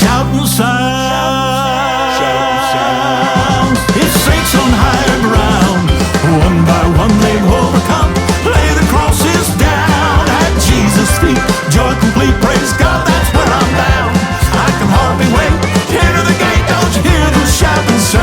Shoutin' sounds. It's saints on higher ground. One by one they've overcome. Lay the crosses down at Jesus' feet. Joy complete, praise God, that's where I'm bound. I can hardly wait. Enter the gate, don't you hear those shouting sounds?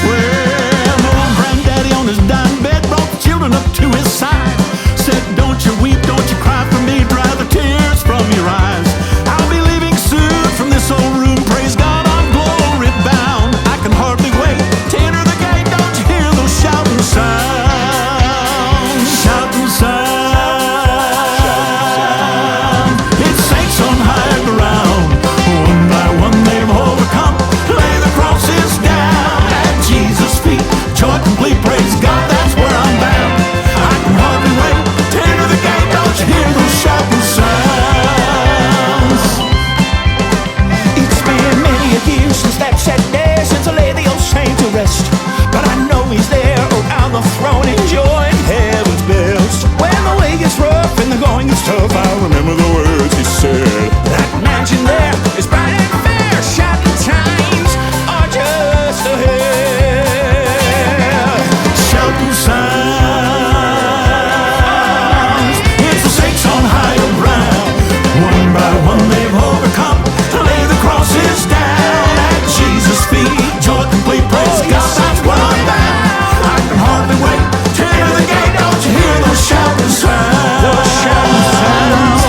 Well, old granddaddy on his dying bed brought the children up to his side. Said, don't you weep, don't you cry for me, dry the tears from your eyes. I'll be leaving soon from this old room, praise God, I'm glory bound. I can hardly wait to enter the gate, don't you hear those shouting sounds? Shouting sounds. It's saints on higher ground. One by one they've overcome. Lay the crosses down at Jesus' feet. Joy complete, praise God, that's where I'm bound. I can hardly wait to enter the gate, don't you hear those shouting sounds? It's been many a year since that sad day, since I laid the old saint to rest. But I know he's there, on the throne, enjoying heaven's best. When the way gets rough and the going gets tough, I'll remember the words he said. That mansion there is bright and fair, shouting times are just ahead. Shouting sounds. It's the saints on higher ground. One by one they've overcome. Lay the crosses down at Jesus' feet. Joy complete, praise God, that's where I'm bound. I can hardly wait to enter the gate, don't you hear those shouting sounds? Those shouting sounds.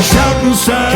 Shouting sounds.